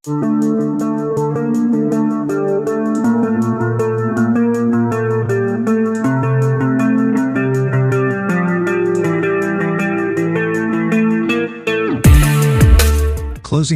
Closing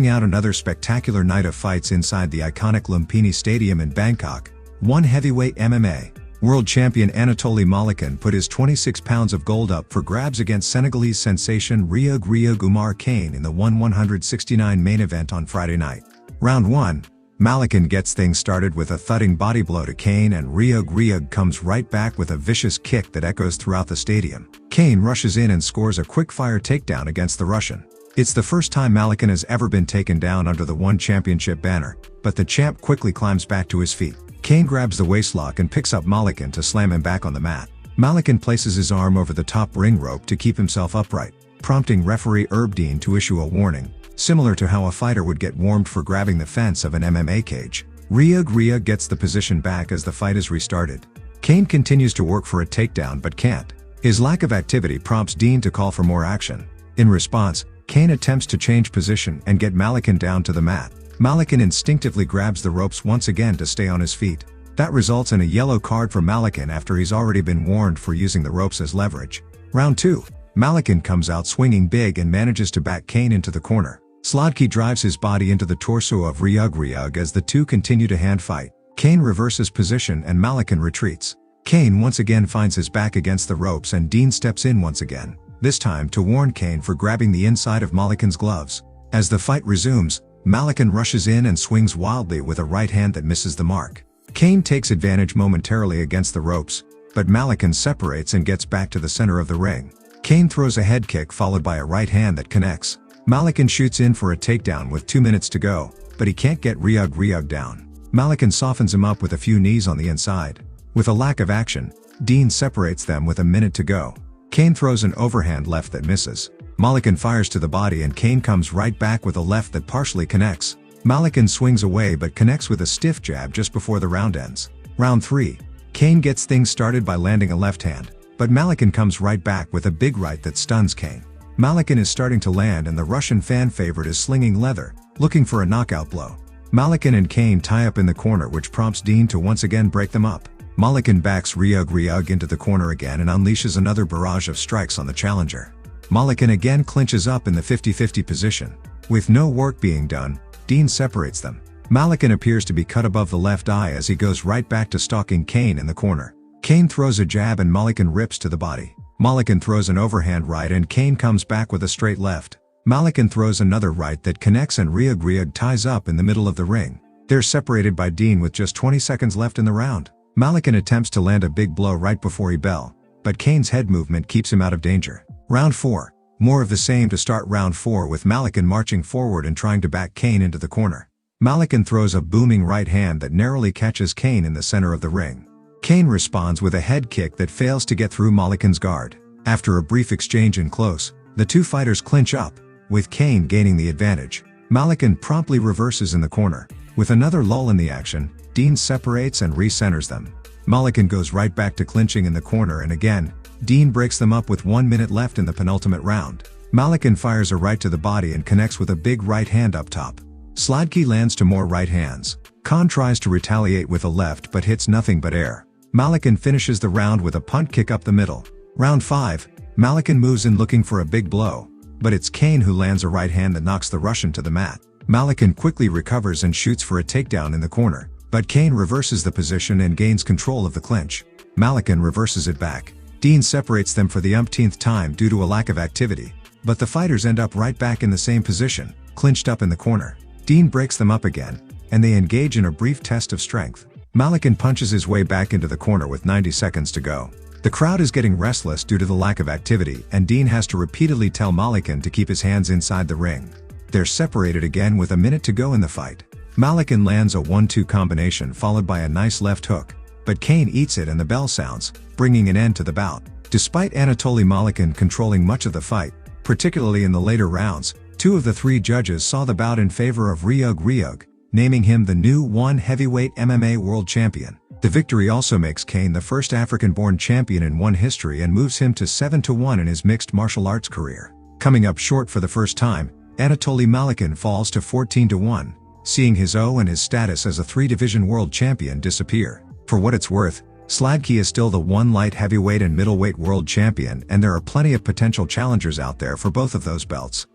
out another spectacular night of fights inside the iconic Lumpinee Stadium in Bangkok, one heavyweight MMA world champion Anatoly Malykhin put his 26 pounds of gold up for grabs against Senegalese sensation Reug Reug Oumar Kane in the 169 main event on Friday night. Round 1, Malykhin gets things started with a thudding body blow to Kane, and Reug Reug comes right back with a vicious kick that echoes throughout the stadium. Kane rushes in and scores a quick-fire takedown against the Russian. It's the first time Malykhin has ever been taken down under the One Championship banner, but the champ quickly climbs back to his feet. Kane grabs the waistlock and picks up Malykhin to slam him back on the mat. Malykhin places his arm over the top ring rope to keep himself upright, prompting referee Herb Dean to issue a warning, similar to how a fighter would get warned for grabbing the fence of an MMA cage. Reug Reug gets the position back as the fight is restarted. Kane continues to work for a takedown but can't. His lack of activity prompts Dean to call for more action. In response, Kane attempts to change position and get Malykhin down to the mat. Malykhin instinctively grabs the ropes once again to stay on his feet. That results in a yellow card for Malykhin after he's already been warned for using the ropes as leverage. Round 2, Malykhin comes out swinging big and manages to back Kane into the corner. Slodkey drives his body into the torso of Reug Reug as the two continue to hand fight. Kane reverses position and Malykhin retreats. Kane once again finds his back against the ropes and Dean steps in once again, this time to warn Kane for grabbing the inside of Malykhin's gloves. As the fight resumes, Malykhin rushes in and swings wildly with a right hand that misses the mark. Kane takes advantage momentarily against the ropes, but Malykhin separates and gets back to the center of the ring. Kane throws a head kick followed by a right hand that connects. Malykhin shoots in for a takedown with 2 minutes to go, but he can't get Reug Reug down. Malykhin softens him up with a few knees on the inside. With a lack of action, Dean separates them with a minute to go. Kane throws an overhand left that misses. Malykhin fires to the body and Kane comes right back with a left that partially connects. Malykhin swings away but connects with a stiff jab just before the round ends. Round 3, Kane gets things started by landing a left hand, but Malykhin comes right back with a big right that stuns Kane. Malykhin is starting to land and the Russian fan favorite is slinging leather, looking for a knockout blow. Malykhin and Kane tie up in the corner, which prompts Dean to once again break them up. Malykhin backs Reug Reug into the corner again and unleashes another barrage of strikes on the challenger. Malykhin again clinches up in the 50-50 position. With no work being done, Dean separates them. Malykhin appears to be cut above the left eye as he goes right back to stalking Kane in the corner. Kane throws a jab and Malykhin rips to the body. Malykhin throws an overhand right and Kane comes back with a straight left. Malykhin throws another right that connects and Reug Reug ties up in the middle of the ring. They're separated by Dean with just 20 seconds left in the round. Malykhin attempts to land a big blow right before he bell, but Kane's head movement keeps him out of danger. Round 4. More of the same to start round 4 with Malykhin marching forward and trying to back Kane into the corner. Malykhin throws a booming right hand that narrowly catches Kane in the center of the ring. Kane responds with a head kick that fails to get through Malykhin's guard. After a brief exchange in close, the two fighters clinch up, with Kane gaining the advantage. Malykhin promptly reverses in the corner. With another lull in the action, Dean separates and re-centers them. Malykhin goes right back to clinching in the corner and again, Dean breaks them up with 1 minute left in the penultimate round. Malykhin fires a right to the body and connects with a big right hand up top. Slodkey lands to more right hands. Khan tries to retaliate with a left but hits nothing but air. Malykhin finishes the round with a punt kick up the middle. Round 5, Malykhin moves in looking for a big blow, but it's Kane who lands a right hand that knocks the Russian to the mat. Malykhin quickly recovers and shoots for a takedown in the corner, but Kane reverses the position and gains control of the clinch. Malykhin reverses it back. Dean separates them for the umpteenth time due to a lack of activity, but the fighters end up right back in the same position, clinched up in the corner. Dean breaks them up again, and they engage in a brief test of strength. Malykhin punches his way back into the corner with 90 seconds to go. The crowd is getting restless due to the lack of activity, and Dean has to repeatedly tell Malykhin to keep his hands inside the ring. They're separated again with a minute to go in the fight. Malykhin lands a 1-2 combination followed by a nice left hook, but Kane eats it and the bell sounds, bringing an end to the bout. Despite Anatoly Malykhin controlling much of the fight, particularly in the later rounds, 2 of the 3 judges saw the bout in favor of Reug Reug, naming him the new one heavyweight MMA world champion. The victory also makes Kane the first African-born champion in ONE history and moves him to 7-1 in his mixed martial arts career. Coming up short for the first time, Anatoly Malykhin falls to 14-1. seeing his O and his status as a 3-division world champion disappear. For what it's worth, Sladkey is still the one light heavyweight and middleweight world champion, and there are plenty of potential challengers out there for both of those belts.